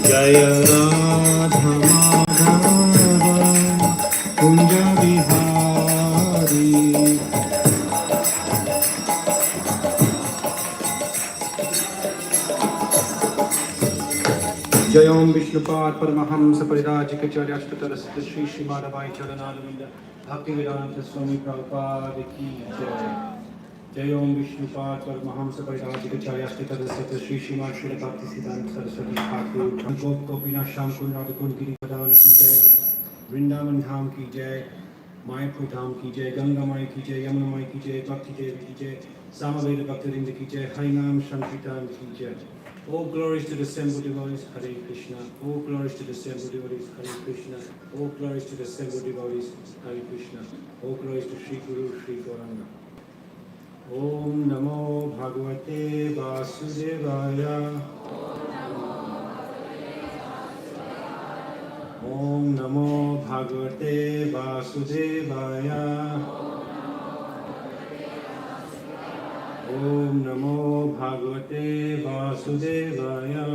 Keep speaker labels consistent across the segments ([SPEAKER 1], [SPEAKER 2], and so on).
[SPEAKER 1] Jaya Radha Madhava Kunja Bihari Jayam Vishnupad Paramahamsa Parirajikacharya Ashtatarasita Sri Srimad Charanaravinda Bhaktivedanta Swami Prabhupada Ki Jai. Jayam Vishnupad Paramahamsa Parirajikacharya Ashtatarasita Sri Srimad Srila Bhaktisiddhanta Saraswati Thakur Gop Gopinath Shyam Kund Radhakund Girivardhan Ki Jai. Vrindavan Dham Ki Jai. Mayapur Dham Ki Jai. Ganga Mai Ki Jai. Yamuna Mai Ki Jai. Bhakti Devi Ki Jai. Samaveda Bhaktivedanta Ki Jai. Harinam Sankirtan Ki Jai. All glories to the assembled devotees, Hare Krishna. All glories to the assembled devotees, Hare Krishna. All glories to the assembled devotees, Hare Krishna. All glories to Sri Guru, Sri Gauranga. Om Namo Bhagavate Vasudevaya. Om Namo Bhagavate Vasudevaya. Om Namo Bhagavate Vasudevaya.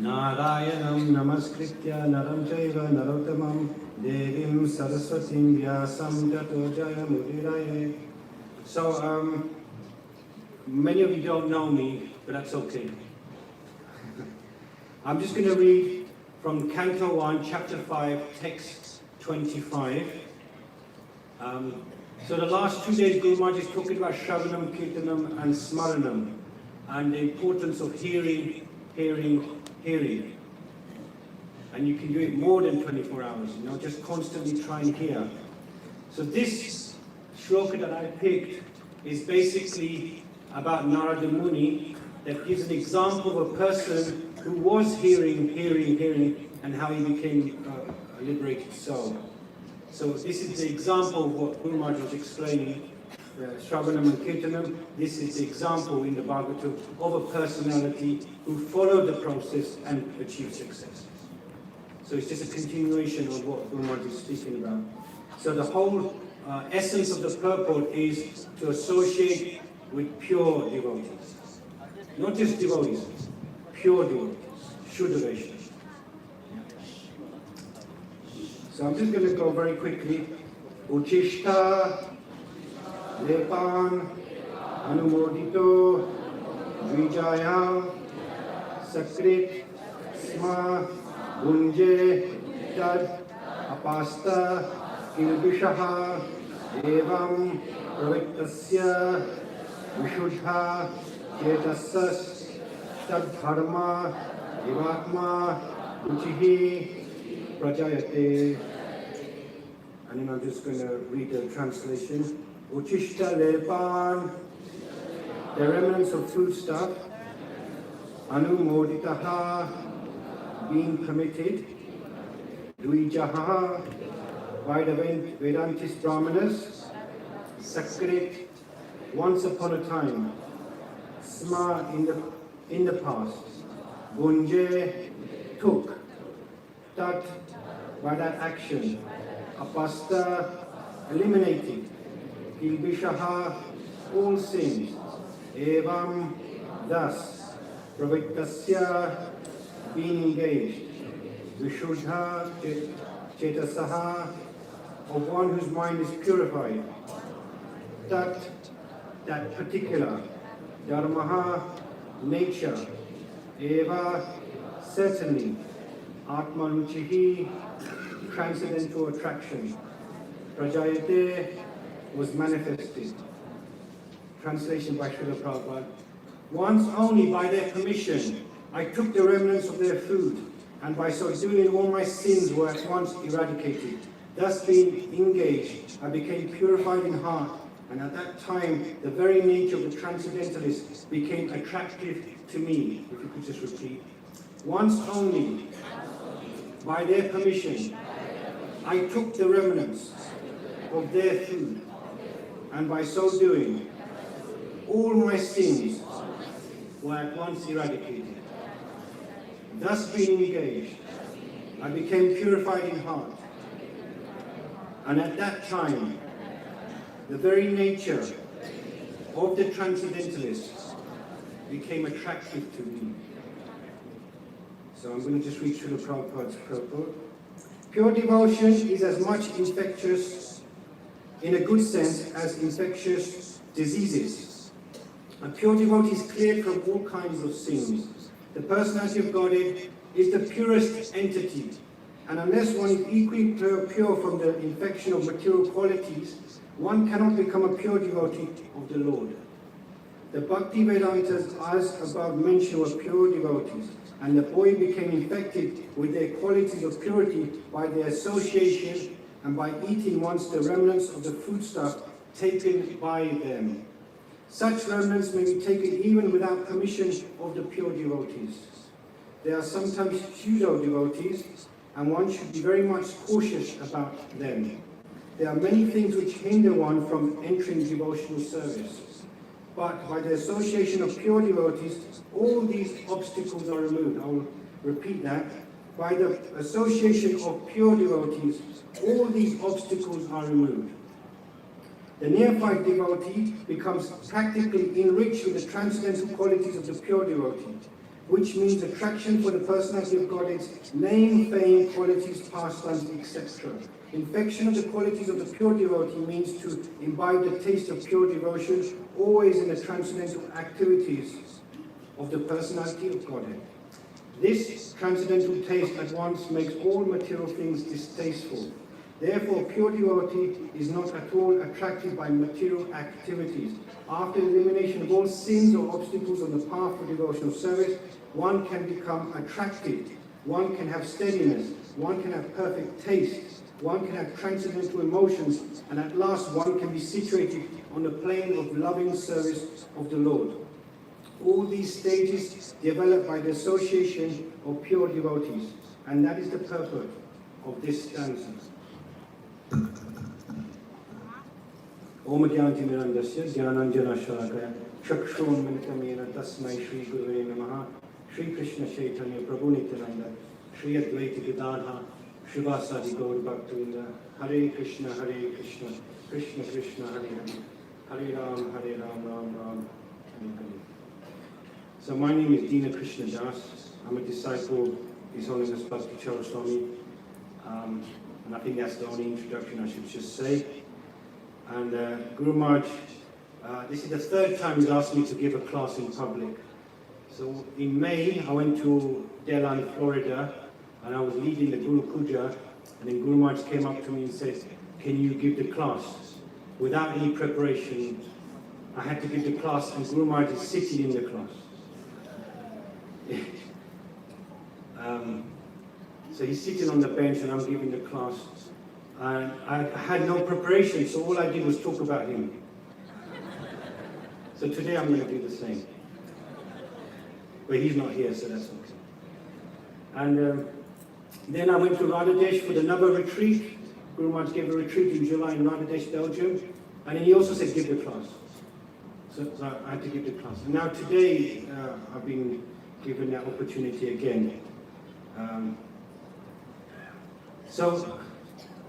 [SPEAKER 1] Narayanam Namaskritya Naram Chaiva Narottamam Devim Saraswatim Vyasam Tato Jaya Mudiraye. So, many of you don't know me, but that's okay. I'm just going to read from Canto 1, Chapter 5, Text 25. So the last 2 days, Guru Maharaj is talking about Shravanam, Kirtanam and Smaranam and the importance of hearing. And you can do it more than 24 hours, just constantly try and hear. So this shloka that I picked is basically about Narada Muni that gives an example of a person who was hearing, and how he became a liberated soul. So this is the example of what Guru Maharaj was explaining, Shravanam and Kirtanam. This is the example in the Bhagavatam of a personality who followed the process and achieved success. So it's just a continuation of what Guru Maharaj is speaking about. So the whole essence of the purport is to associate with pure devotees. Not just devotees, pure devotees, Shuddha Vaishnavas. So I'm just going to go very quickly. Uchishta, Lepan, Anumodito, Vijaya, Sakrit, Sma, Gunje, Tad, Apasta, Kilbishaha, Evam, Pravittasya, Vishuddha, Chetasas, Tadharma, Jivatma, Uchihi, Prajayate. And then I'm just going to read the translation. Uchishta Lepan, the remnants of foodstuff. Anumoditaha, being permitted. Dvijaha, by the Vedantist Brahmanas. Sakrit, once upon a time. Sma, in the past. Gunje, took. Tat, by that action. Apasta, eliminated. Kilbishaha, all sins. Evam, thus. Pravittasya, being engaged. Vishuddha, Chetasaha, of one whose mind is purified. Tat, that particular. Dharmaha, nature. Eva, certainly. Atmanuchihi, transcendental attraction. Prajayate, was manifested. Translation by Srila Prabhupada. Once only by their permission, I took the remnants of their food, and by so doing all my sins were at once eradicated. Thus being engaged, I became purified in heart, and at that time the very nature of the transcendentalist became attractive to me. If you could just repeat. Once only, by their permission, I took the remnants of their food, and by so doing, all my sins were at once eradicated. Thus being engaged, I became purified in heart, And at that time, the very nature of the transcendentalists became attractive to me. So I'm going to just read through the Prabhupada's purport. Pure devotion is as much infectious, in a good sense, as infectious diseases. A pure devotee is cleared from all kinds of sins. The personality of Godhead is the purest entity, and unless one is equally pure from the infection of material qualities, one cannot become a pure devotee of the Lord. The Bhakti Vedantas, as above mentioned, were pure devotees, and the boy became infected with their qualities of purity by their association and by eating once the remnants of the foodstuff taken by them. Such remnants may be taken even without permission of the pure devotees. They are sometimes pseudo-devotees, and one should be very much cautious about them. There are many things which hinder one from entering devotional service. But by the association of pure devotees, all these obstacles are removed. I will repeat that. By the association of pure devotees, all these obstacles are removed. The neophyte devotee becomes practically enriched with the transcendental qualities of the pure devotee, which means attraction for the personality of Godhead's name, fame, qualities, pastimes, etc. Infection of the qualities of the pure devotee means to imbibe the taste of pure devotion, always in the transcendental activities of the personality of Godhead. This transcendental taste at once makes all material things distasteful. Therefore, pure devotee is not at all attracted by material activities. After the elimination of all sins or obstacles on the path for devotional service, one can become attracted, one can have steadiness, one can have perfect taste, one can have transcendental emotions, and at last one can be situated on the plane of loving service of the Lord. All these stages develop by the association of pure devotees, and that is the purport of this stanza. Om Gyanti Mirandasya Jnananjana Shalakaya Chakshurunmilitam Yena Tasmai Shri Gurave Namaha Shri Krishna Chaitanya Prabhu Nityananda Shri Advaita Gadadha Shrivasadi Gaur Bhaktavinda Hare Krishna Krishna Krishna Hare Hare Hare Ram Ram Ram Hare Hare. So my name is Dina Krishna Das. I'm a disciple of His Holiness Bhakti Charan Swami, and I think that's the only introduction I should just say. And Guru Maharaj, this is the third time he's asked me to give a class in public. So in May, I went to Delhi, Florida, and I was leading the Guru Puja, and then Guru Maharaj came up to me and said, "Can you give the class?" Without any preparation, I had to give the class, and Guru Maharaj is sitting in the class. So he's sitting on the bench and I'm giving the class. And I had no preparation, so all I did was talk about him. So today I'm going to do the same. But he's not here, so that's okay. And then I went to Radhadesh for the Nava retreat. Guru Maharaj gave a retreat in July in Radhadesh, Belgium. And then he also said, give the class. So I had to give the class. And now today, I've been given that opportunity again. So,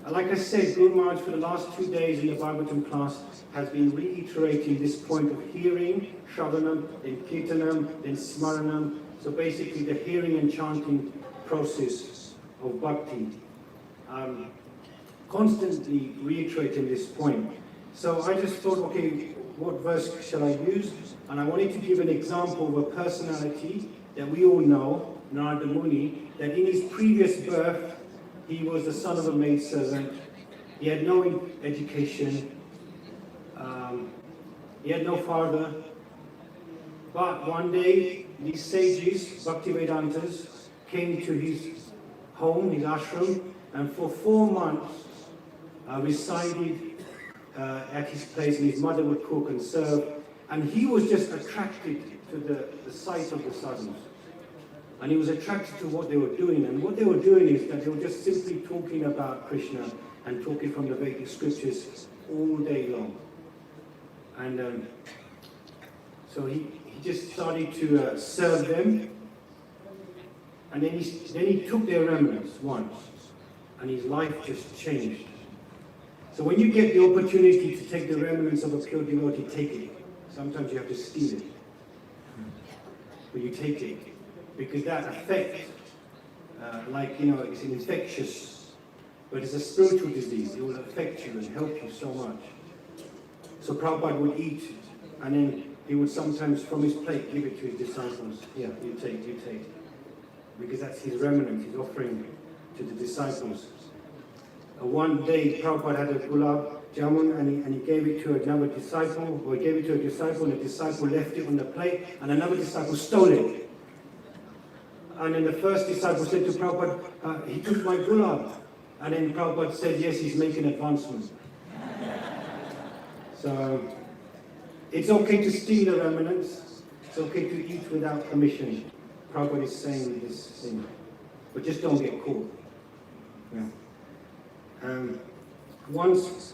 [SPEAKER 1] like I said, Guru Maharaj for the last 2 days in the Bhagavatam class has been reiterating this point of hearing, Shravanam, then Kirtanam, then Smaranam. So basically the hearing and chanting process of Bhakti. Constantly reiterating this point. So I just thought, okay, what verse shall I use? And I wanted to give an example of a personality that we all know, Narada Muni, that in his previous birth, he was the son of a maidservant. He had no education. He had no father. But one day, these sages, Bhakti Vedantas, came to his home, his ashram, and for 4 months resided at his place, and his mother would cook and serve. And he was just attracted to the sight of the sadhus. And he was attracted to what they were doing. And what they were doing is that they were just simply talking about Krishna and talking from the Vedic scriptures all day long. And so he just started to serve them. And then he took their remnants once. And his life just changed. So when you get the opportunity to take the remnants of a pure devotee, take it. Sometimes you have to steal it. But you take it. Because that effect, it's infectious. But it's a spiritual disease. It will affect you and help you so much. So Prabhupada would eat, and then he would sometimes from his plate give it to his disciples. Here, you take. Because that's his remnant, his offering to the disciples. One day, Prabhupada had a gulab jamun, and he gave it to another disciple, or he gave it to a disciple, and the disciple left it on the plate, and another disciple stole it. And then the first disciple said to Prabhupada, he took my gulab. And then Prabhupada said, yes, he's making advancement. So, it's okay to steal the remnants. It's okay to eat without permission. Prabhupada is saying this thing. But just don't get caught. Yeah. Once,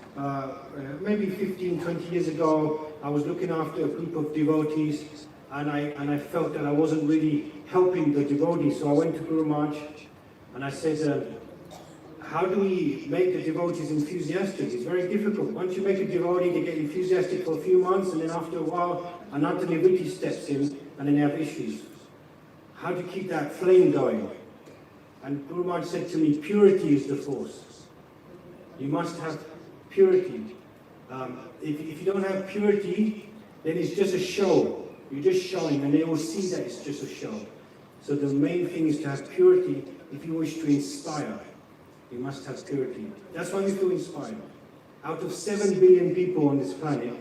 [SPEAKER 1] maybe 15, 20 years ago, I was looking after a group of devotees, and I felt that I wasn't really helping the devotees. So I went to Guru Maharaj, and I said, how do we make the devotees enthusiastic? It's very difficult. Once you make a devotee, they get enthusiastic for a few months, and then after a while, another devotee steps in, and then they have issues. How do you keep that flame going? And Guru Maharaj said to me, purity is the force. You must have purity. If you don't have purity, then it's just a show. You're just showing, and they will see that it's just a show. So the main thing is to have purity. If you wish to inspire, you must have purity. That's why we feel inspired. Out of 7 billion people on this planet,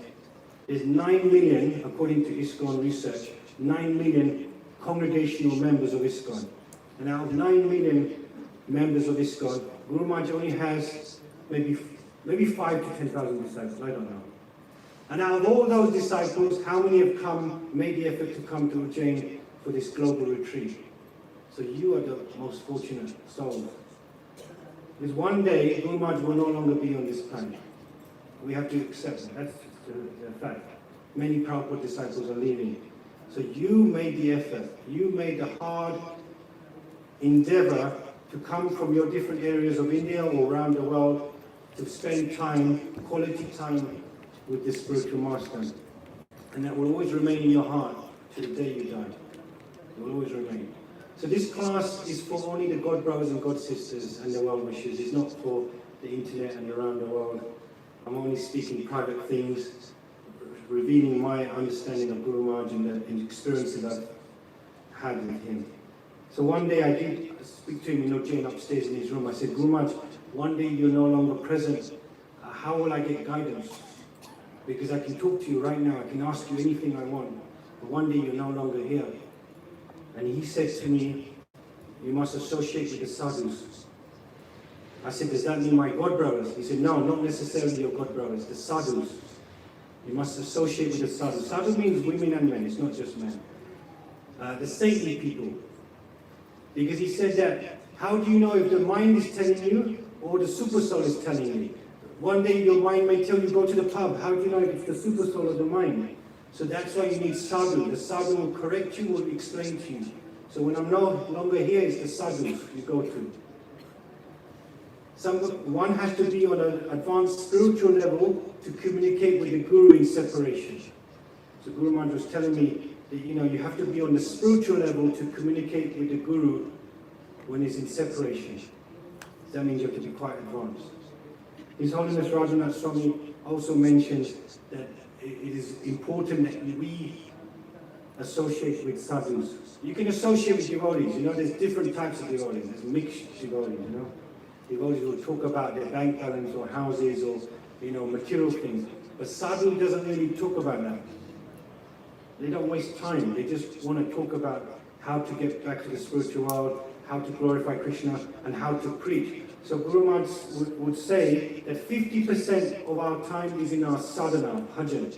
[SPEAKER 1] there's 9 million, according to ISKCON research, 9 million congregational members of ISKCON. And out of 9 million members of ISKCON, Guru Maharaj only has maybe 5 to 10,000 disciples, I don't know. And out of all those disciples, how many have made the effort to come to Ujjain for this global retreat? So you are the most fortunate souls. Because one day, Guru Maharaj will no longer be on this planet. We have to accept that. That's the fact. Many Prabhupada disciples are leaving. So you made the effort. You made the hard endeavor to come from your different areas of India or around the world to spend time, quality time with the spiritual master. And that will always remain in your heart to the day you die. It will always remain. So this class is for only the God brothers and God sisters and the well-wishers. It's not for the internet and around the world. I'm only speaking private things, revealing my understanding of Guru Maharaj and the experiences I've had with him. So one day I did speak to him in Ujjain upstairs in his room. I said, Guru Maharaj, one day you're no longer present. How will I get guidance? Because I can talk to you right now. I can ask you anything I want. But one day you're no longer here. And he said to me, you must associate with the sadhus. I said, does that mean my God brothers? He said, no, not necessarily your God brothers, the sadhus. You must associate with the sadhus. Sadhu means women and men, it's not just men. The saintly people. Because he said that, how do you know if the mind is telling you or the super soul is telling you? One day your mind may tell you go to the pub. How do you know if it's the super soul or the mind? So that's why you need sadhu. The sadhu will correct you, will explain to you. So when I'm no longer here, it's the sadhus you go to. One has to be on an advanced spiritual level to communicate with the Guru in separation. So Guru Maharaj was telling me that you have to be on the spiritual level to communicate with the Guru when he's in separation. That means you have to be quite advanced. His Holiness Rajanath Swami also mentions that it is important that we associate with sadhus. You can associate with devotees. There's different types of devotees. There's mixed devotees, Devotees will talk about their bank balance or houses or, material things. But sadhu doesn't really talk about that. They don't waste time. They just want to talk about how to get back to the spiritual world, how to glorify Krishna, and how to preach. So Guru Maharaj would say that 50% of our time is in our sadhana, bhajan.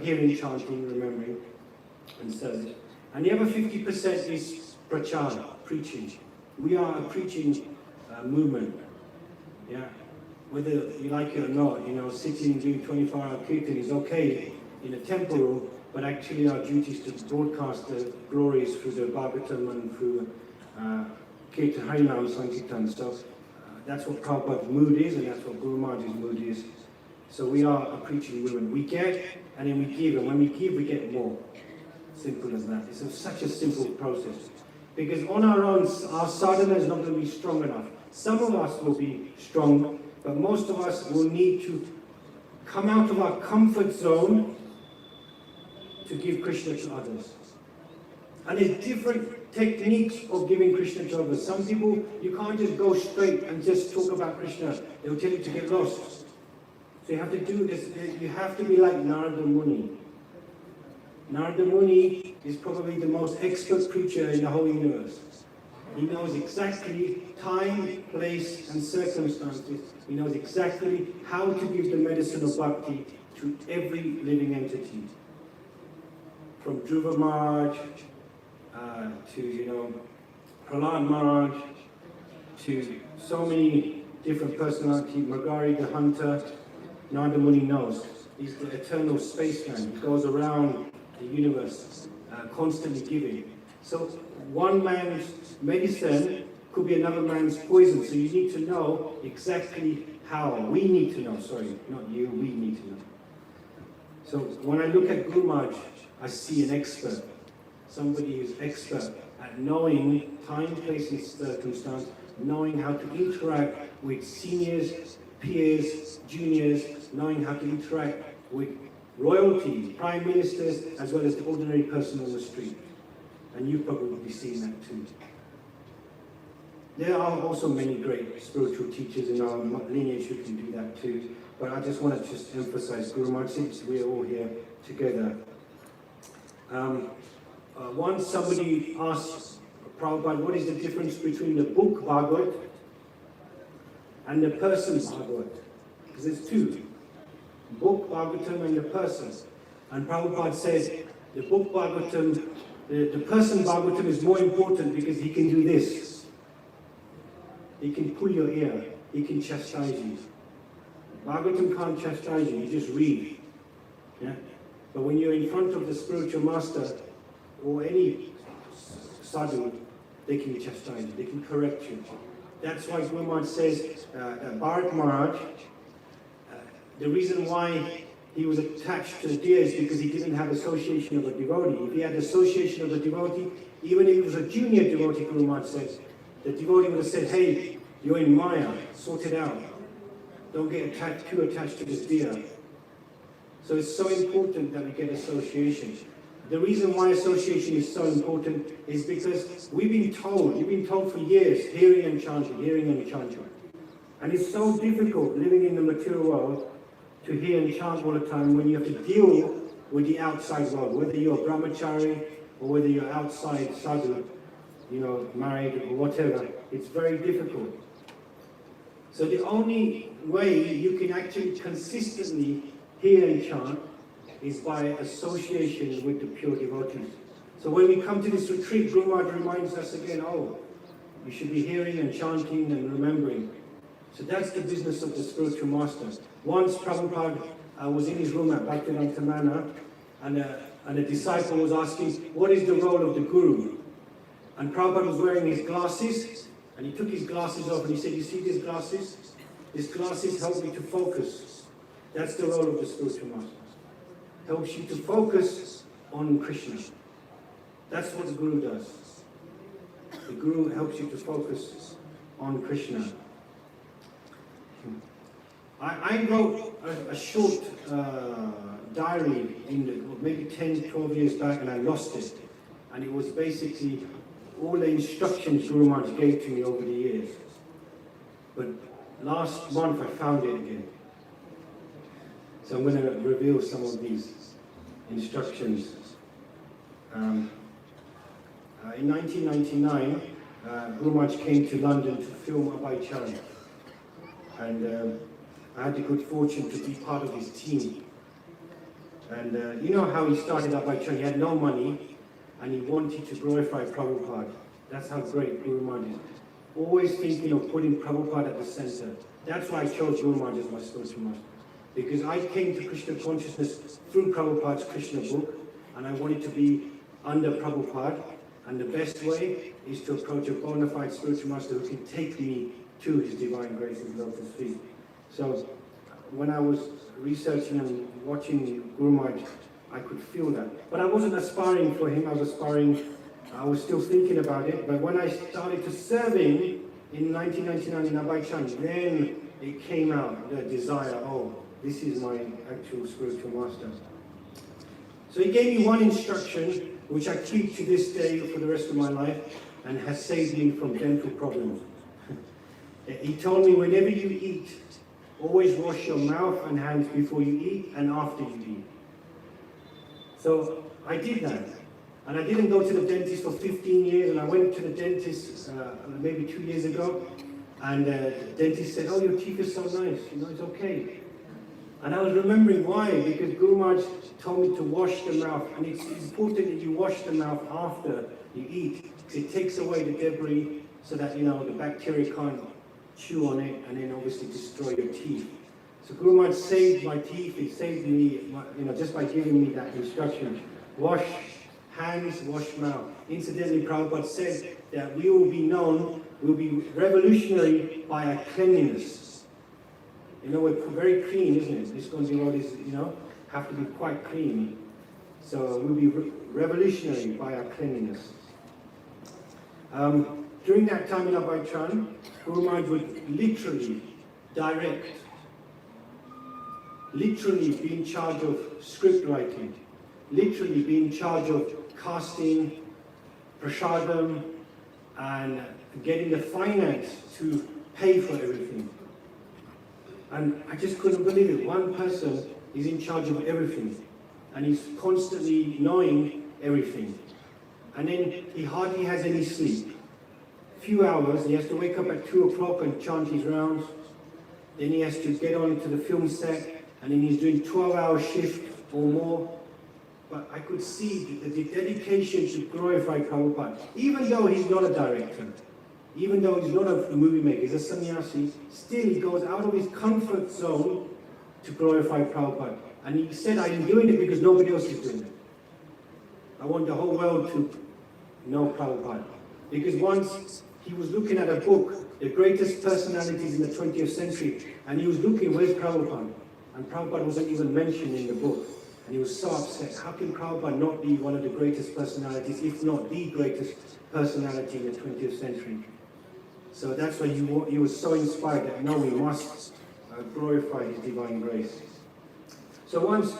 [SPEAKER 1] Hearing, chanting, remembering, and service. And the other 50% is prachara, preaching. We are a preaching movement. Yeah. Whether you like it or not, sitting and doing 24-hour kirtan is okay in a temple room, but actually our duty is to broadcast the glories through the Bhagavatam and through Kirtan Harinam Sankirtan. So That's what Prabhupada's mood is, and that's what Guru Maharaj's mood is. So we are a preaching movement. We get, and then we give, and when we give, we get more. Simple as that. It's such a simple process. Because on our own, our sadhana is not going to be strong enough. Some of us will be strong, but most of us will need to come out of our comfort zone to give Krishna to others. And there's different techniques of giving Krishna to others. Some people, you can't just go straight and just talk about Krishna. They'll tell you to get lost. So you have to do this. You have to be like Narada Muni. Narada Muni is probably the most expert preacher in the whole universe. He knows exactly time, place, and circumstances. He knows exactly how to give the medicine of bhakti to every living entity. From Dhruva Maharaj to, Prahlad Maharaj, to so many different personalities, Margari the Hunter. Narada Muni knows. He's the eternal spaceman. He goes around the universe, constantly giving. So one man's medicine could be another man's poison. So you need to know exactly how. We need to know, sorry, not you, we need to know. So when I look at Guru Maharaj, I see an expert. Somebody who's expert at knowing time, place, and circumstance, knowing how to interact with seniors, peers, juniors, knowing how to interact with royalty, prime ministers, as well as the ordinary person on the street. And you've probably seen that too. There are also many great spiritual teachers in our lineage who can do that too. But I just want to just emphasize Guru Maharaj, since we're all here together. Once somebody asked Prabhupada, what is the difference between the book Bhagavat and the person Bhagavat? Because there's two. Book Bhagavatam and the person. And Prabhupada says the book Bhagavatam, the person Bhagavatam is more important because he can do this. He can pull your ear. He can chastise you. Bhagavatam can't chastise you. You just read. Yeah? But when you're in front of the spiritual master or any sadhu, they can chastise you. They can correct you. That's why Guru Maharaj says, Bharat Maharaj, the reason why he was attached to the deer is because he didn't have association of a devotee. If he had association of a devotee, even if he was a junior devotee, Guru Maharaj says, the devotee would have said, hey, you're in Maya, sort it out. Don't get too attached to this deer. So it's so important that we get association. The reason why association is so important is because you've been told for years, hearing and chanting, hearing and chanting. And it's so difficult living in the material world to hear and chant all the time when you have to deal with the outside world, whether you're a brahmachari or whether you're outside sadhu, married or whatever. It's very difficult. So the only way you can actually consistently hear and chant is by association with the pure devotees. So when we come to this retreat, Guru Maharaj reminds us again, you should be hearing and chanting and remembering. So that's the business of the spiritual master. Once Prabhupada was in his room at Bhaktivedanta Manor, and a disciple was asking, what is the role of the Guru? And Prabhupada was wearing his glasses, and he took his glasses off and he said, you see these glasses? These glasses help me to focus. That's the role of the spiritual master. Helps you to focus on Krishna. That's what the Guru does. The Guru helps you to focus on Krishna. I wrote a short diary maybe 10, 12 years back, and I lost it. And it was basically all the instructions Guru Maharaj gave to me over the years. But last month I found it again. So I'm going to reveal some of these instructions. In 1999, Guru Maharaj came to London to film Abhay Chand. And I had the good fortune to be part of his team. And you know how he started Abhay Chand? He had no money and he wanted to glorify Prabhupada. That's how great Guru Maharaj is. Always thinking of putting Prabhupada at the center. That's why I chose Guru Maharaj as my spiritual master. Because I came to Krishna consciousness through Prabhupada's Krishna book, and I wanted to be under Prabhupada. And the best way is to approach a bona fide spiritual master who can take me to His Divine Grace's lotus feet. So when I was researching and watching Guru Maharaj, I could feel that. But I wasn't aspiring for him, I was still thinking about it. But when I started to serving in 1999 in Abhaychan, then it came out, the desire, oh, this is my actual spiritual master. So he gave me one instruction, which I keep to this day for the rest of my life, and has saved me from dental problems. He told me, whenever you eat, always wash your mouth and hands before you eat and after you eat. So I did that. And I didn't go to the dentist for 15 years, and I went to the dentist maybe 2 years ago, and the dentist said, oh, your teeth are so nice, it's okay. And I was remembering why, because Guru Maharaj told me to wash the mouth, and it's important that you wash the mouth after you eat, because it takes away the debris so that, the bacteria can't chew on it and then obviously destroy your teeth. So Guru Maharaj saved my teeth, he saved me, just by giving me that instruction. Wash hands, wash mouth. Incidentally, Prabhupada said that we will be revolutionary by our cleanliness. We're very clean, isn't it? This Gonzi Road is, have to be quite clean. So we'll be revolutionary by our cleanliness. During that time in Abhaychan, Guru Maharaj would literally be in charge of script writing, literally be in charge of casting, prasadam, and getting the finance to pay for everything. And I just couldn't believe it. One person is in charge of everything, and he's constantly knowing everything. And then he hardly has any sleep. Few hours, he has to wake up at 2 o'clock and chant his rounds. Then he has to get on to the film set, and then he's doing 12-hour shift or more. But I could see the dedication to glorify Prabhupada. Even though he's not a director, even though he's not a movie maker, he's a sannyasi, still he goes out of his comfort zone to glorify Prabhupada. And he said, I'm doing it because nobody else is doing it. I want the whole world to know Prabhupada. Because once he was looking at a book, The Greatest Personalities in the 20th Century, and he was looking, where's Prabhupada? And Prabhupada wasn't even mentioned in the book. And he was so upset. How can Prabhupada not be one of the greatest personalities, if not the greatest personality in the 20th century? So that's why he was so inspired that, no, we must glorify His Divine Grace. So once,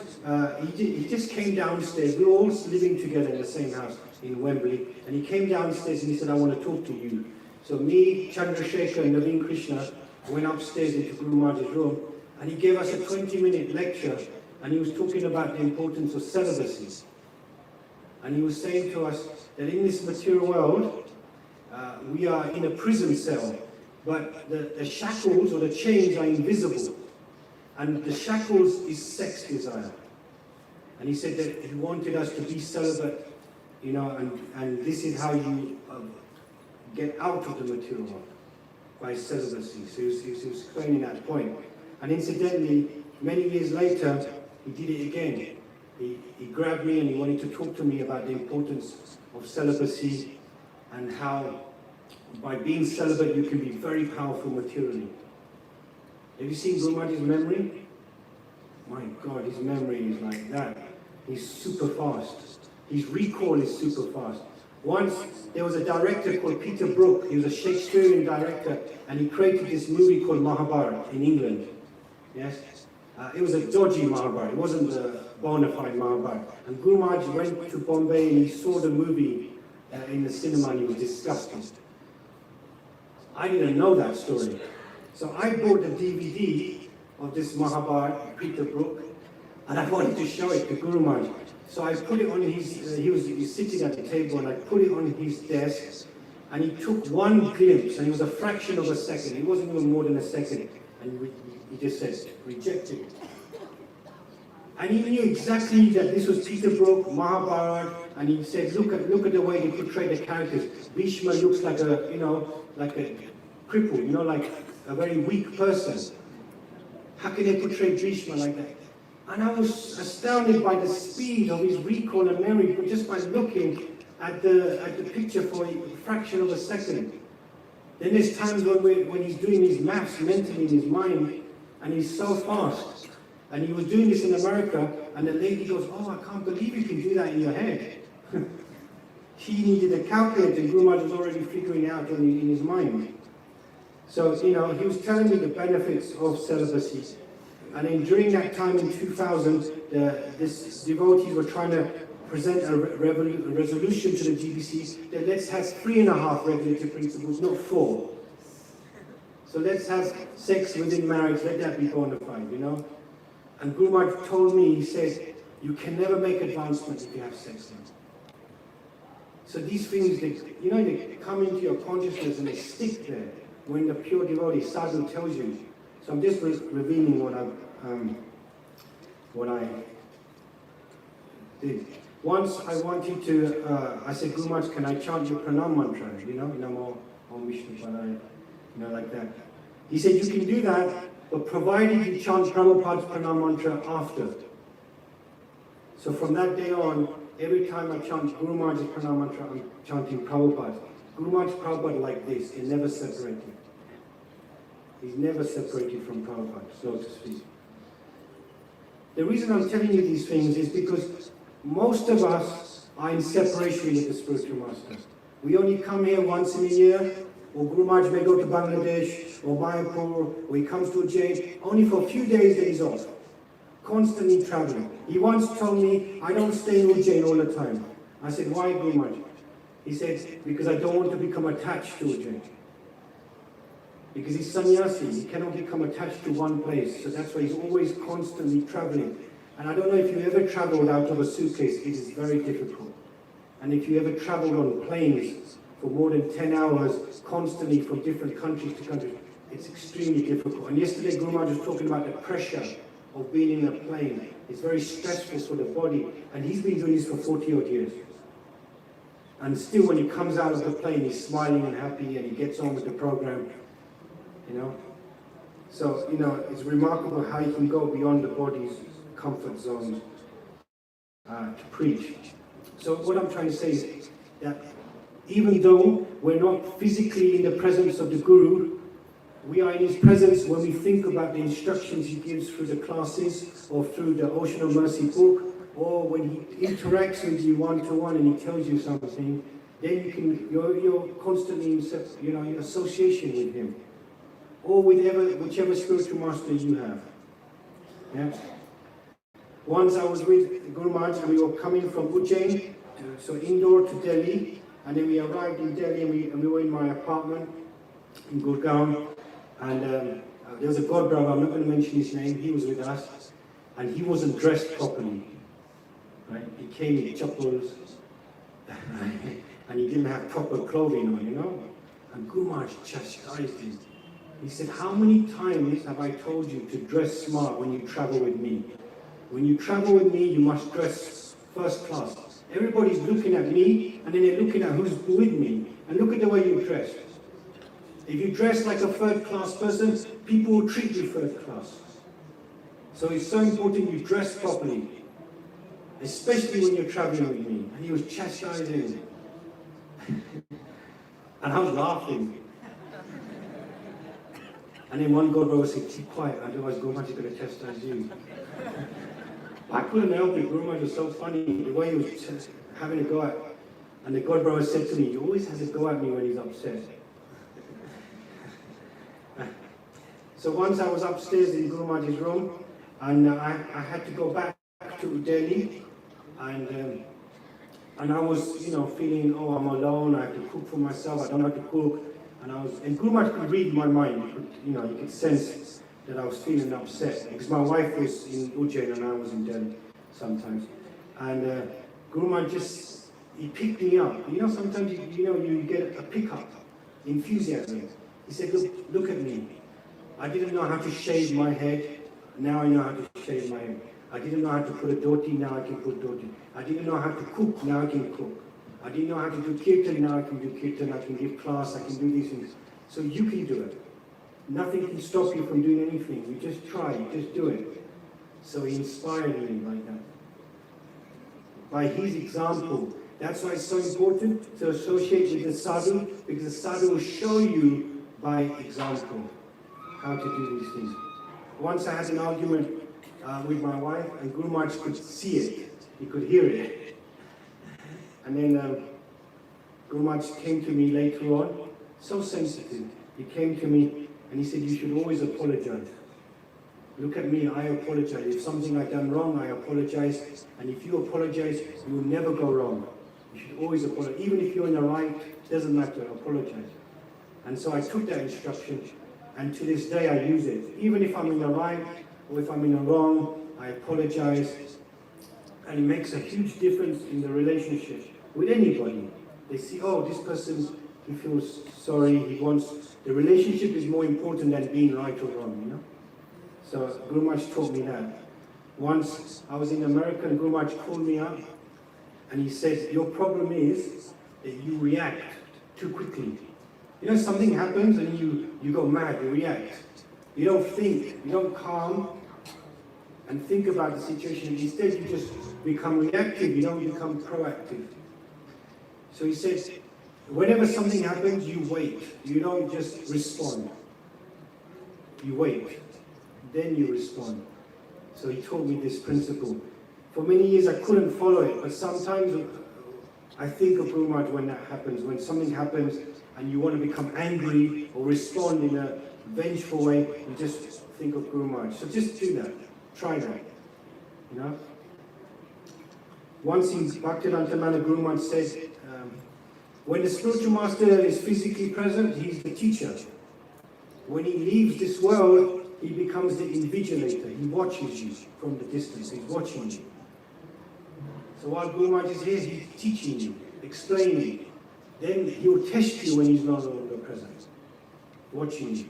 [SPEAKER 1] he just came downstairs. We were all living together in the same house in Wembley. And he came downstairs and he said, I want to talk to you. So me, Chandrasekhar, and Naveen Krishna went upstairs into Guru Maharaj's room. And he gave us a 20-minute lecture. And he was talking about the importance of celibacy. And he was saying to us that in this material world, we are in a prison cell, but the shackles or the chains are invisible. And the shackles is sex desire. And he said that he wanted us to be celibate, and this is how you get out of the material world, by celibacy. So he was explaining that point. And incidentally, many years later, he did it again. He grabbed me and he wanted to talk to me about the importance of celibacy and how by being celibate you can be very powerful materially. Have you seen Guru Maharaj's memory? My God, his memory is like that. He's super fast. His recall is super fast. Once there was a director called Peter Brook. He was a Shakespearean director, and he created this movie called Mahabharata in England. Yes? It was a dodgy Mahabharata. It wasn't the bona fide Mahabharata. And Guru Maharaj went to Bombay and he saw the movie in the cinema and he was disgusted. I didn't know that story. So I bought the DVD of this Mahabharata, Peter Brook, and I wanted to show it to Guru Maharaj. So I put it on his, he was sitting at the table, and I put it on his desk, and he took one glimpse, and it was a fraction of a second. It wasn't even more than a second. And he just said, rejected. And he knew exactly that this was Peter Brook, Mahabharata, and he said, look at the way they portray the characters. Bhishma looks like a, like a cripple, like a very weak person. How can they portray Bhishma like that? And I was astounded by the speed of his recall and memory, but just by looking at the picture for a fraction of a second. Then there's times when he's doing his maths mentally in his mind, and he's so fast. And he was doing this in America, and the lady goes, "Oh, I can't believe you can do that in your head." He needed a calculator, and Guru Maharaj was already figuring it out in his mind. So, he was telling me the benefits of celibacy. And then during that time in 2000, this devotees were trying to present a resolution to the GBC that let's have 3.5 regulative principles, not 4. So let's have sex within marriage, let that be bona fide, And Guru Maharaj told me, he said, you can never make advancement if you have sex now. So these things, they come into your consciousness and they stick there when the pure devotee, sadhu, tells you. So I'm just revealing what I did. Once I wanted to, I said, Guru Maharaj, can I chant your pranam mantra? Namo Om Vishnu Padaya, like that. He said, you can do that, but provided you chant Prabhupada's pranam mantra after. So from that day on, every time I chant Guru Maharaj's pranam mantra, I'm chanting Prabhupada. Guru Maharaj Prabhupada like this, he's never separated. He's never separated from Prabhupada, so to speak. The reason I'm telling you these things is because most of us are in separation with the spiritual master. We only come here once in a year, or Guru Maharaj may go to Bangladesh, or Mayapur, or he comes to Ujjain, only for a few days that he's off. Constantly traveling. He once told me, I don't stay in Ujjain all the time. I said, why, Guru Maharaj? He said, because I don't want to become attached to Ujjain. Because he's sannyasi, he cannot become attached to one place. So that's why he's always constantly traveling. And I don't know if you ever traveled out of a suitcase, it is very difficult. And if you ever traveled on planes for more than 10 hours, constantly from different countries to countries, it's extremely difficult. And yesterday Guru Maharaj was talking about the pressure of being in a plane. It's very stressful for the body. And he's been doing this for 40 odd years. And still when he comes out of the plane, he's smiling and happy and he gets on with the program. So, it's remarkable how you can go beyond the body's comfort zones to preach. So what I'm trying to say is that even though we're not physically in the presence of the Guru, we are in his presence when we think about the instructions he gives through the classes or through the Ocean of Mercy book, or when he interacts with you one-to-one and he tells you something, then you're constantly in association with him. Or whichever spiritual master you have. Yeah. Once I was with Guru Maharaj and we were coming from Ujjain, so Indore to Delhi, and then we arrived in Delhi and we were in my apartment in Gurgaon, and there was a god brother, I'm not going to mention his name, he was with us, and he wasn't dressed properly. Right? He came in chappals, and he didn't have proper clothing on, And Guru Maharaj chastised him. He said, how many times have I told you to dress smart when you travel with me? When you travel with me, you must dress first class. Everybody's looking at me, and then they're looking at who's with me. And look at the way you're dressed. If you dress like a third-class person, people will treat you third class. So it's so important you dress properly, especially when you're traveling with me. And he was chastising. And I was laughing. And then one god brother said, keep quiet, otherwise Guru Maharaj is going to chastise you. I couldn't help it. Guru Maharaj was so funny, the way he was having a go at. And the god brother said to me, he always has a go at me when he's upset. So once I was upstairs in Guru Maharaj's room, and I had to go back to Delhi, and I was, feeling, oh, I'm alone, I have to cook for myself, I don't know how to cook. And Guru Maharaj could read my mind, you could sense that I was feeling upset, because my wife was in Ujjain and I was in Delhi sometimes. And Guru Maharaj he picked me up. Sometimes you get a pickup, enthusiasm. He said, look at me. I didn't know how to shave my head, now I know how to shave my head. I didn't know how to put a dhoti, now I can put dhoti. I didn't know how to cook, now I can cook. I didn't know how to do kirtan, now I can do kirtan, I can give class, I can do these things. So you can do it. Nothing can stop you from doing anything. You just try, you just do it. So he inspired me like that. By his example. That's why it's so important to associate with the sadhu, because the sadhu will show you by example how to do these things. Once I had an argument with my wife, and Guru Maharaj could see it, he could hear it. And then Guru Maharaj came to me later on, so sensitive. He came to me and he said, you should always apologize. Look at me, I apologize. If something I've done wrong, I apologize. And if you apologize, you will never go wrong. You should always apologize. Even if you're in the right, doesn't matter, apologize. And so I took that instruction, and to this day I use it. Even if I'm in the right, or if I'm in the wrong, I apologize. And it makes a huge difference in the relationship with anybody. They see, oh, this person, he feels sorry, he wants... The relationship is more important than being right or wrong, you know? So Guru Maharaj taught me that. Once I was in America and Guru Maharaj called me up and he said, your problem is that you react too quickly. You know, something happens and you go mad, you react. You don't think, you don't calm and think about the situation. Instead, you just become reactive, you don't become proactive. So he said, whenever something happens, you wait. You don't just respond. You wait. Then you respond. So he taught me this principle. For many years I couldn't follow it, but sometimes I think of Guru Maharaj when that happens. When something happens and you want to become angry or respond in a vengeful way, you just think of Guru Maharaj. So just do that. Try that. You know? Once in Bhaktivedanta Guru Maharaj said, when the spiritual master is physically present, he's the teacher. When he leaves this world, he becomes the invigilator. He watches you from the distance. He's watching you. So while Guru Maharaj is here, he's teaching you, explaining. Then he will test you when he's no longer present, watching you.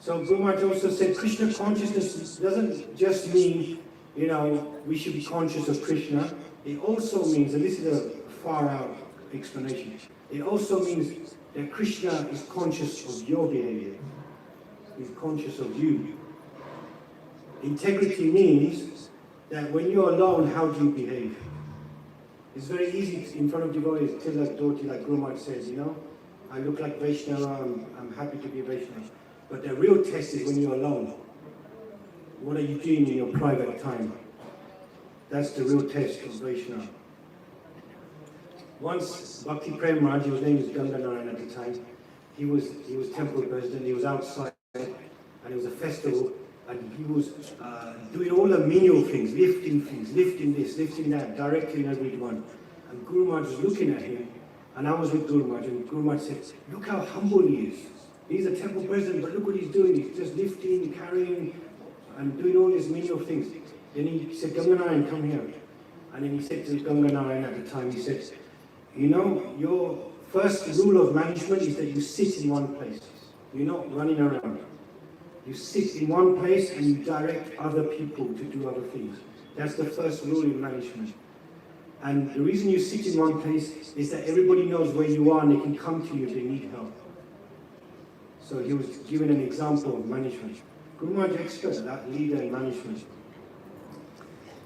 [SPEAKER 1] So Guru Maharaj also said Krishna consciousness doesn't just mean, you know, we should be conscious of Krishna. It also means, and this is a far out explanation, it also means that Krishna is conscious of your behavior. He's conscious of you. Integrity means that when you're alone, how do you behave? It's very easy in front of devotees, tell that devotee, like Guru Maharaj says, you know, I look like Vaishnava, I'm happy to be a Vaishnava. But the real test is when you're alone. What are you doing in your private time? That's the real test of Vaishnava. Once Bhakti Prem Maharaj, his name is Ganganarayan at the time, he was temple president, he was outside, and it was a festival, and he was doing all the menial things, lifting this, lifting that, directly in everyone. And Guru Maharaj was looking at him, and I was with Guru Maharaj, and Guru Maharaj said, look how humble he is. He's a temple president, but look what he's doing. He's just lifting, carrying, and doing all these menial things. Then he said, Ganganarayan, come here. And then he said to Ganganarayan at the time, he said, you know, your first rule of management is that you sit in one place. You're not running around. You sit in one place and you direct other people to do other things. That's the first rule in management. And the reason you sit in one place is that everybody knows where you are and they can come to you if they need help. So he was given an example of management. Guru Maharaj expert, that leader in management.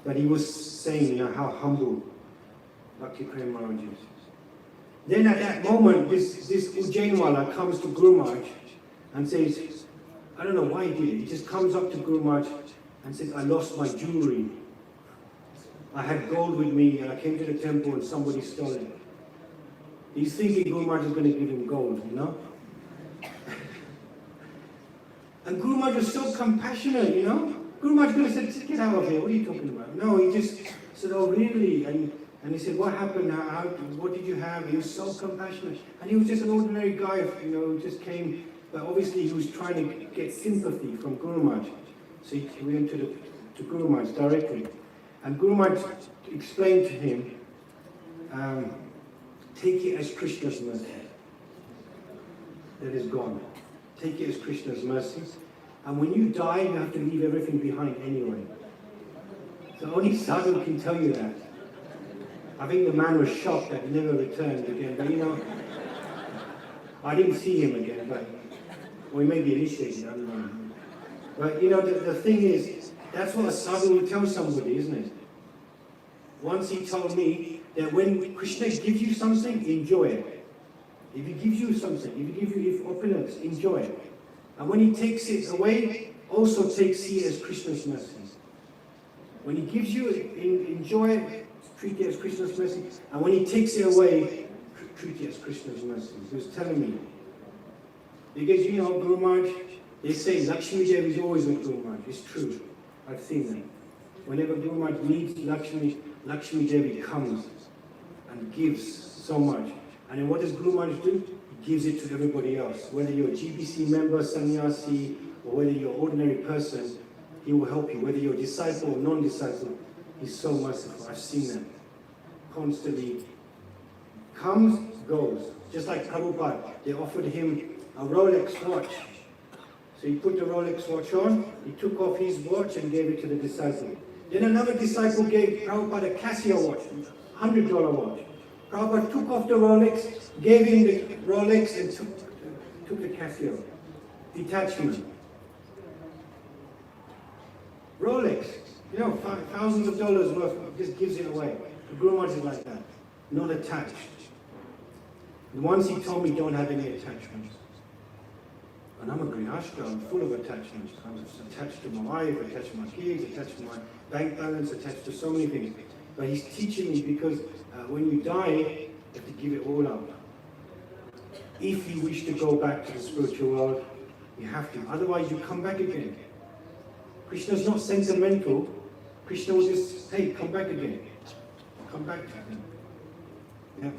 [SPEAKER 1] But he was saying, you know, how humble Bhakti Prem Maharaj is. Then at that moment, this Ujjain wala comes to Guru Maharaj and says, I don't know why he did it. He just comes up to Guru Maharaj and says, I lost my jewelry. I had gold with me and I came to the temple and somebody stole it. He's thinking Guru Maharaj is going to give him gold, you know? And Guru Maharaj was so compassionate, you know? Guru Maharaj could have said, get out of here, what are you talking about? No, he just said, oh really? And he said, what happened? What did you have? He was so compassionate. And he was just an ordinary guy, you know, who just came, but obviously he was trying to get sympathy from Guru Maharaj. So he went to Guru Maharaj directly. And Guru Maharaj explained to him, take it as Krishna's mercy. That is gone. Take it as Krishna's mercy. And when you die, you have to leave everything behind anyway. So only sadhu can tell you that. I think the man was shocked that he never returned again. But you know, I didn't see him again, but or he may be initiated, I don't know. But you know, the thing is, that's what a sadhu will tell somebody, isn't it? Once he told me that when Krishna gives you something, enjoy it. If he gives you something, if he gives you opulence, enjoy it. And when he takes it away, also see it as Krishna's mercy. When he gives you, enjoy it, treat it as Krishna's mercy. And when he takes it away, treat it as Krishna's mercy. He was telling me. Because you know, Guru Maharaj, they say Lakshmi Devi is always with Guru Maharaj. It's true. I've seen that. Whenever Guru Maharaj needs Lakshmi Devi comes and gives so much. And then what does Guru Maharaj do? He gives it to everybody else. Whether you're a GBC member, sannyasi, or whether you're an ordinary person, he will help you. Whether you're a disciple or non-disciple, he's so merciful. I've seen that. Constantly comes, goes. Just like Prabhupada, they offered him a Rolex watch. So he put the Rolex watch on, he took off his watch and gave it to the disciple. Then another disciple gave Prabhupada a Casio watch, $100 watch. Prabhupada took off the Rolex, gave him the Rolex and took the Casio. Detachment. Rolex, you know, thousands of dollars worth, just gives it away. The Guru Maharaj is like that, not attached. And once he told me don't have any attachments. And I'm a Grihastha, I'm full of attachments. I'm attached to my wife, attached to my kids, attached to my bank balance, attached to so many things. But he's teaching me because when you die, you have to give it all up. If you wish to go back to the spiritual world, you have to. Otherwise, you come back again. Krishna's not sentimental. Krishna will just, hey, come back again. Come back to him. Yeah.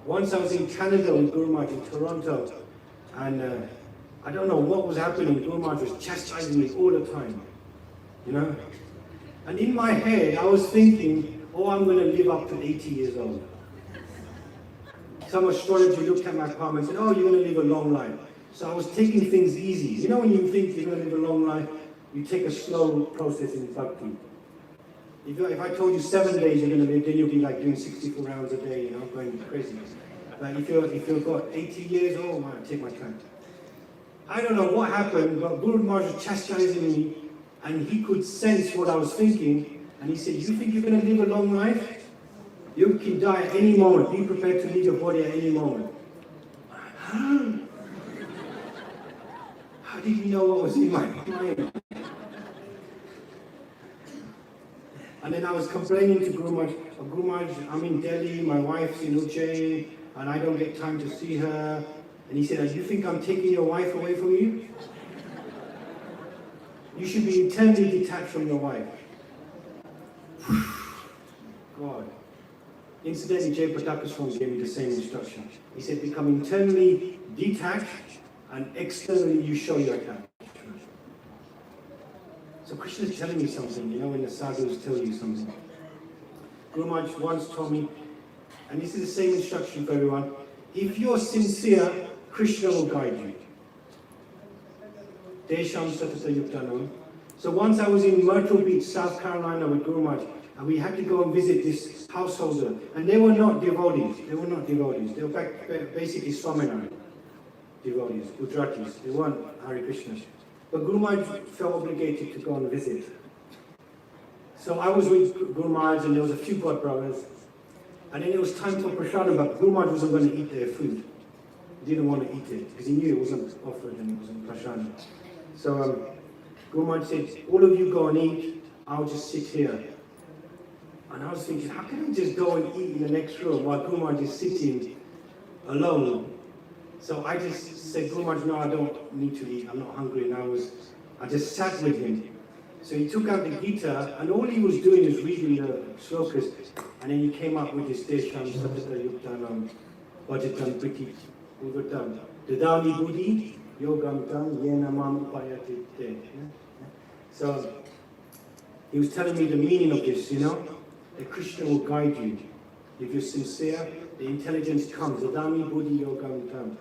[SPEAKER 1] Once I was in Canada with Guru Maharaj in Toronto, and I don't know what was happening. Guru Maharaj was chastising me all the time, you know. And in my head, I was thinking, oh, I'm going to live up to 80 years old. Some astrologer looked at my palm and said, oh, you're going to live a long life. So I was taking things easy. You know when you think you're going to live a long life, you take a slow process in bhakti. If I told you 7 days you're going to live, then you'll be like doing 64 rounds a day, you know, going crazy. But if you've got 80 years, oh man, take my time. I don't know what happened, but Guru Maharaj was chastising me, and he could sense what I was thinking, and he said, you think you're going to live a long life? You can die at any moment. Be prepared to leave your body at any moment. How did you know what was in my mind? And then I was complaining to Guru Maharaj, oh, Guru Maharaj, I'm in Delhi, my wife's in Ujjain, and I don't get time to see her. And he said, you think I'm taking your wife away from you? You should be internally detached from your wife. God. Incidentally, Jay Pataka's Swami gave me the same instruction. He said, become internally detached and externally you show your attachment. So Krishna is telling me something, you know, when the sadhus tell you something. Guru Maharaj once told me, and this is the same instruction for everyone, if you're sincere, Krishna will guide you. Desham Satata Yuktanam. So once I was in Myrtle Beach, South Carolina with Guru Maharaj, and we had to go and visit this householder. And they were not devotees. They were not devotees. They were basically Swaminarayan devotees, Gujaratis. They weren't Hare Krishna. But Guru Maharaj felt obligated to go and visit. So I was with Guru Maharaj and there was a few god brothers. And then it was time for prasadam, but Guru Maharaj wasn't going to eat their food. He didn't want to eat it because he knew it wasn't offered and it wasn't prasadam. So Guru Maharaj said, all of you go and eat, I'll just sit here. And I was thinking, how can I just go and eat in the next room while Guru Maharaj is sitting alone? So I just said, Guru Maharaj, no, I don't need to eat, I'm not hungry. And I just sat with him. So he took out the Gita, and all he was doing is reading the slokas, and then he came up with this Desham Satata Yuktanam Vajitam Priti Uvatam Dadami Buddhi Yogam Tam Yena Mam Upayati Te. So he was telling me the meaning of this, you know, that Krishna will guide you. If you're sincere, the intelligence comes. Dadami Buddhi Yogam Tam.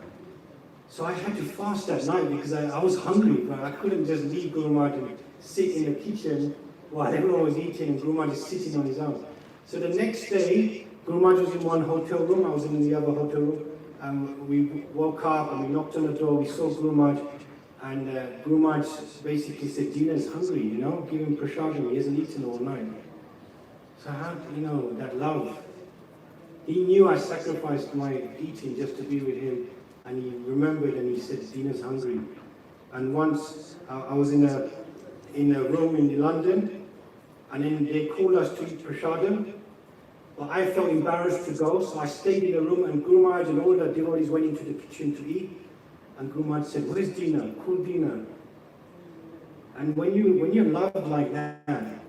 [SPEAKER 1] So I had to fast that night because I was hungry, but I couldn't just leave Guru Maharaj and sit in the kitchen while everyone was eating and Guru Maharaj is sitting on his own. So the next day, Guru Maharaj was in one hotel room, I was in the other hotel room, and we woke up and we knocked on the door, we saw Guru Maharaj, and Guru Maharaj basically said, Dina is hungry, you know, give him prasadam, he hasn't eaten all night. So how, that love. He knew I sacrificed my eating just to be with him, and he remembered and he said, Dina's hungry. And once I was in a room in London, and then they called us to eat prasadam, but I felt embarrassed to go, so I stayed in the room, and Guru Maharaj and all the devotees went into the kitchen to eat, and Guru Maharaj said, where's Dina? Call Dina. And when you're loved like that,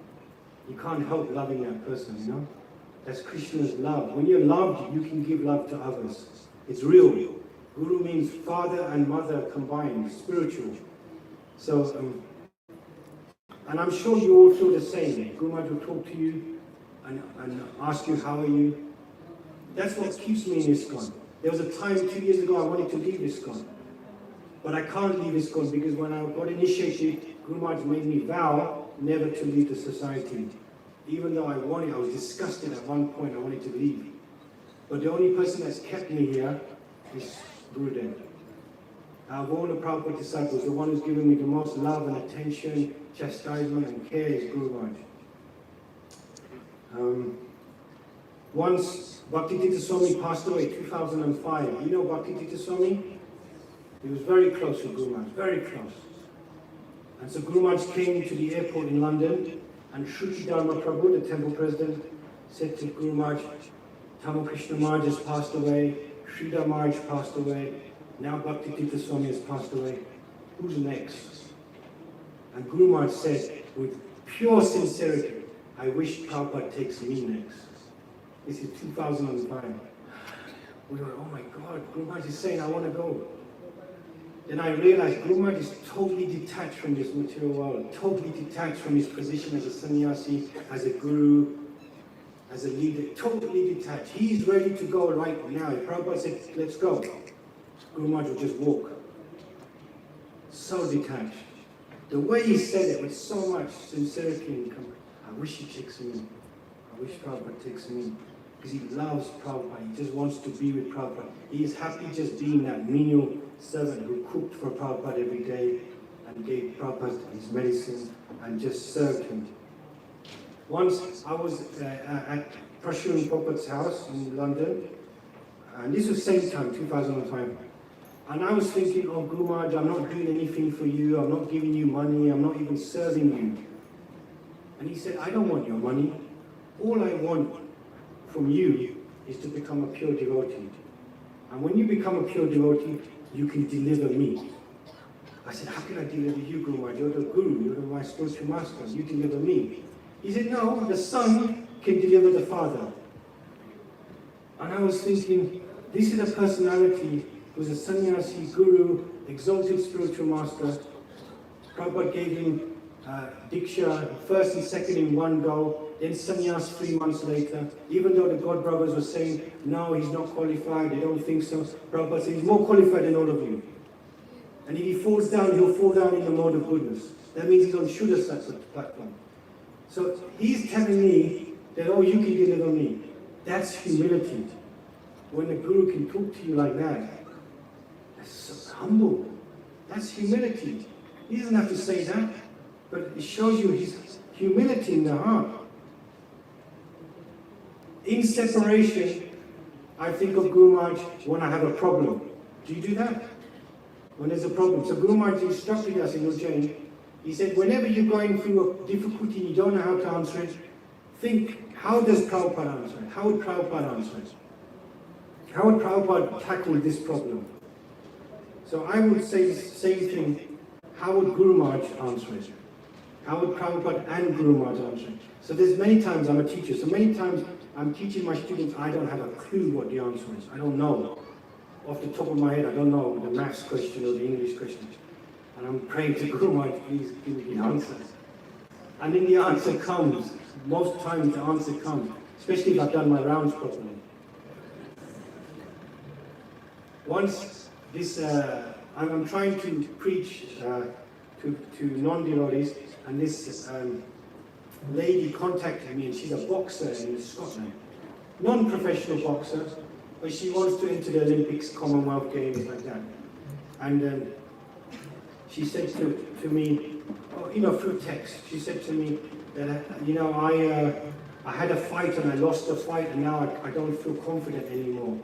[SPEAKER 1] you can't help loving that person, That's Krishna's love. When you're loved, you can give love to others. It's real. Guru means father and mother combined, spiritual. So, and I'm sure you all feel the same. Guru Maharaj will talk to you and ask you, how are you? That's what keeps me in ISKCON. There was a time 2 years ago I wanted to leave ISKCON. But I can't leave ISKCON because when I got initiated, Guru Maharaj made me vow never to leave the society. Even though I was disgusted at one point, I wanted to leave. But the only person that's kept me here is Gurudev. Out of all the Prabhupada disciples, the one who's given me the most love and attention, chastisement and care is Guru Maharaj. Once Bhakti Swami passed away, 2005. You know Bhakti Swami? He was very close to Guru Maharaj, very close. And so Guru Maharaj came to the airport in London, and Shruti Dharma Prabhu, the temple president, said to Guru Maharaj, Tamal Krishna Maharaj has passed away, Sridhar Maharaj passed away, now Bhakti Swami has passed away. Who's next? And Guru Maharaj said, with pure sincerity, I wish Prabhupada takes me next. This is 2005. We were, oh my God, Guru Maharaj is saying, I want to go. Then I realized Guru Maharaj is totally detached from this material world, totally detached from his position as a sannyasi, as a guru, as a leader, totally detached. He's ready to go right now. If Prabhupada said, let's go, Guru Maharaj would just walk. So detached. The way he said it with so much sincerity and comfort. I wish he takes me. I wish Prabhupada takes me. Because he loves Prabhupada. He just wants to be with Prabhupada. He is happy just being that menial servant who cooked for Prabhupada every day and gave Prabhupada his medicine and just served him. Once I was at Prashurun Prabhupada's house in London, and this was the same time, 2005. And I was thinking, oh Guru Maharaj, I'm not doing anything for you, I'm not giving you money, I'm not even serving you. And he said, I don't want your money. All I want from you is to become a pure devotee. And when you become a pure devotee, you can deliver me. I said, how can I deliver you, Guru Maharaj? You're the Guru, you're my spiritual master, you deliver me. He said, no, the son can deliver the father. And I was thinking, this is a personality who's a sannyasi, guru, exalted spiritual master. Prabhupada gave him Diksha, first and second in one go, then sannyas 3 months later. Even though the God brothers were saying, no, he's not qualified, they don't think so. Prabhupada said, he's more qualified than all of you. And if he falls down, he'll fall down in the mode of goodness. That means he's on Shuddha Sattva platform. So he's telling me that, oh, you can deliver me. That's humility. When the Guru can talk to you like that, that's so humble. That's humility. He doesn't have to say that, but it shows you his humility in the heart. In separation, I think of Guru Maharaj when I have a problem. Do you do that? When there's a problem. So Guru Maharaj instructed us in Ujjain. He said, whenever you're going through a difficulty and you don't know how to answer it, think, how does Prabhupada answer it? How would Prabhupada answer it? How would Prabhupada tackle this problem? So I would say the same thing. How would Guru Maharaj answer it? How would Prabhupada and Guru Maharaj answer it? So there's many times I'm a teacher. So many times I'm teaching my students, I don't have a clue what the answer is. I don't know. Off the top of my head, I don't know the maths question or the English question. And I'm praying to Guru Maharaj, please give me the answers. And then the answer comes. Most times the answer comes, especially if I've done my rounds properly. Once this, I'm trying to preach to non-devotees, and this lady contacted me, and she's a boxer in Scotland. Non-professional boxer, but she wants to enter the Olympics, Commonwealth Games, like that. And she said to me, through text, she said to me that, I had a fight and I lost the fight, and now I don't feel confident anymore.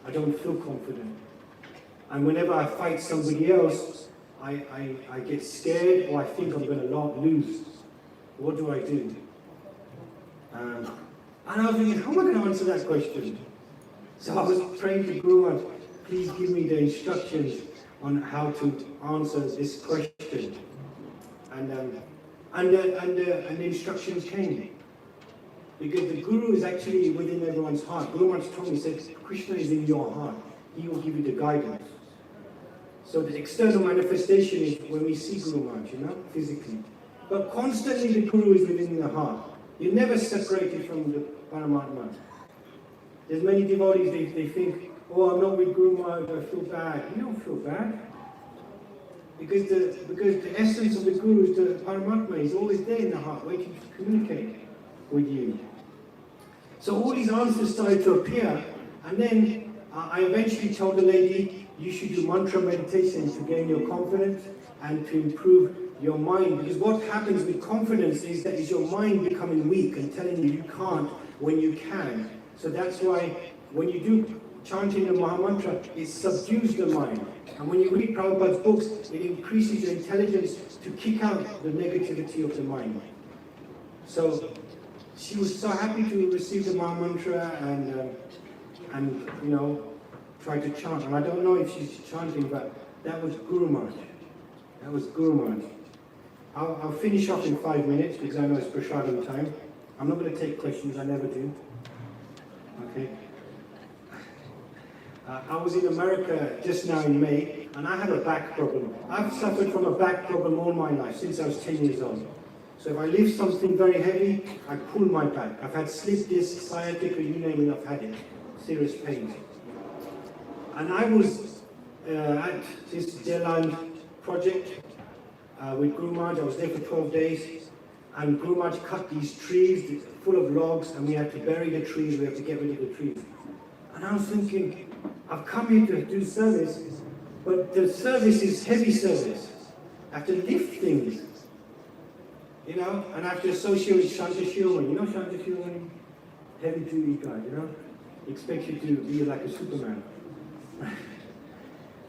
[SPEAKER 1] I don't feel confident. And whenever I fight somebody else, I get scared, or I think I'm going to lose. What do I do? And I was thinking, how am I going to answer that question? So I was praying to Guru, please give me the instructions on how to answer this question. And the instructions came. Because the Guru is actually within everyone's heart. Guru once told me, he said, Krishna is in your heart. He will give you the guidance. So the external manifestation is when we see Guru Maharaj, physically. But constantly the Guru is within the heart. You're never separated from the Paramatma. There's many devotees, they think, oh, I'm not with Guru Maharaj, I feel bad. You don't feel bad. Because the essence of the Guru is the Paramatma. He's always there in the heart, waiting to communicate with you. So all these answers started to appear, and then I eventually told the lady, you should do mantra meditation to gain your confidence and to improve your mind. Because what happens with confidence is that is your mind becoming weak and telling you you can't when you can. So that's why when you do chanting the Mahamantra, it subdues the mind. And when you read Prabhupada's books, it increases your intelligence to kick out the negativity of the mind. So she was so happy to receive the Mahamantra and try to chant. And I don't know if she's chanting, but that was Guru Maharaj. That was Guru Maharaj. I'll finish off in 5 minutes because I know it's prasadam time. I'm not going to take questions, I never do. Okay. I was in America just now in May, and I had a back problem. I've suffered from a back problem all my life, since I was 10 years old. So if I lift something very heavy, I pull my back. I've had slip disc, sciatica, you name it, I've had it. Serious pains. And I was at this Deland project with Guru Maharaj. I was there for 12 days. And Guru Maharaj cut these trees full of logs, and we had to bury the trees, we had to get rid of the trees. And I was thinking, I've come here to do service, but the service is heavy service. I have to lift things, and I have to associate with Shanta Shilman. Shanta Shilman? Heavy-duty guy, He expects you to be like a Superman.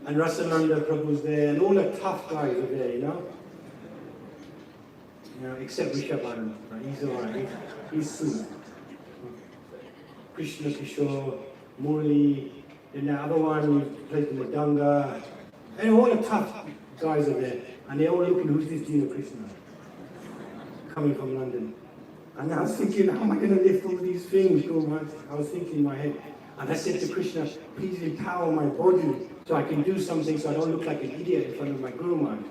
[SPEAKER 1] And Rasananda Prabhu's there, and all the tough guys are there, except Rishabhan. He's all right, he's smooth. Krishna Kishore, Murli, and the other one who plays the Madanga, and all the tough guys are there, and they're all looking, who's this Jina Krishna? Coming from London. And I was thinking, how am I going to lift all these things? I was thinking in my head. And I said to Krishna, please empower my body so I can do something so I don't look like an idiot in front of my Guru Maharaj.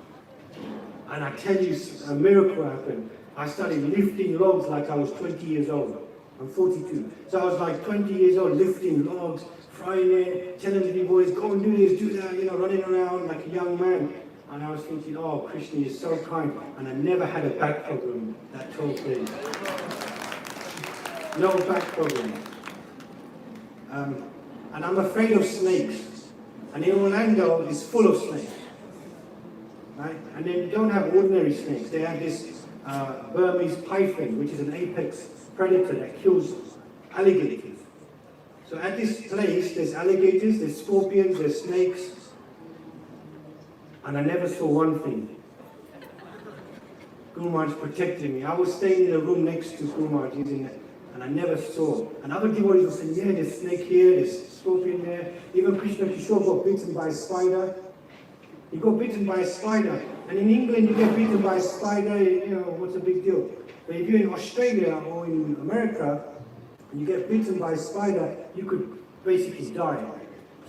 [SPEAKER 1] And I tell you, a miracle happened. I started lifting logs like I was 20 years old. I'm 42. So I was like 20 years old, lifting logs, frying it, telling the boys, go and do this, do that, running around like a young man. And I was thinking, oh, Krishna is so kind. And I never had a back problem that 12 days. No back problem. And I'm afraid of snakes. And in Orlando, it's full of snakes. Right? And they don't have ordinary snakes. They have this Burmese python, which is an apex predator that kills alligators. So at this place, there's alligators, there's scorpions, there's snakes. And I never saw one thing. Guru Maharaj protected me. I was staying in a room next to Guru Maharaj, and I never saw. And other devotees were saying, yeah, there's snake here, there's scorpion there. Even Krishna Kishore got bitten by a spider. He got bitten by a spider. And in England, you get bitten by a spider, what's the big deal? But if you're in Australia or in America, and you get bitten by a spider, you could basically die.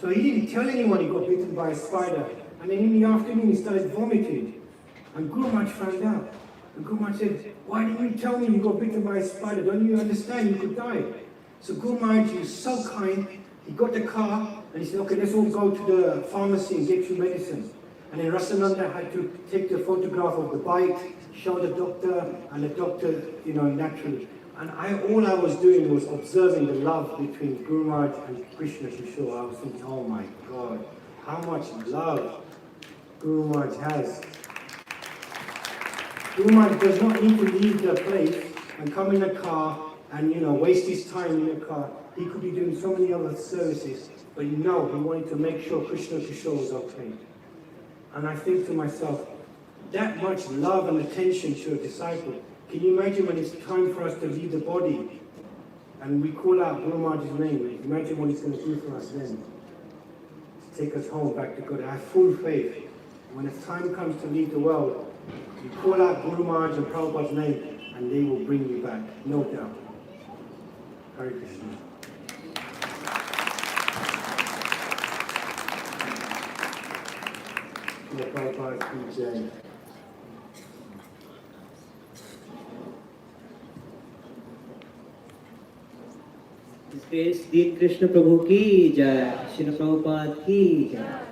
[SPEAKER 1] So he didn't tell anyone he got bitten by a spider. And then in the afternoon, he started vomiting. And Guru Maharaj found out. And Guru Maharaj said, why didn't you tell me you got bitten by a spider? Don't you understand? You could die. So Guru Maharaj was so kind. He got the car, and he said, okay, let's all go to the pharmacy and get you medicine. And then Rasananda had to take the photograph of the bike, show the doctor, and the doctor, naturally. And all I was doing was observing the love between Guru Maharaj and Krishna Kishore. I was thinking, oh my God, how much love Guru Maharaj has. Guru Maharaj does not need to leave the place and come in a car and waste his time in the car. He could be doing so many other services, but no, he wanted to make sure Krishna Kishore was okay. And I think to myself, that much love and attention to a disciple. Can you imagine when it's time for us to leave the body and we call out Guru Maharaj's name? Imagine what he's going to do for us then. To take us home back to God. I have full faith. When the time comes to leave the world, you call out Guru Maharaj and Prabhupada's name and they will bring you back. No doubt. Hare Krishna. Prabhupada's Ujjain.
[SPEAKER 2] Grace Deen Krishna Prabhu ki jai, Srila Prabhupada ki jai.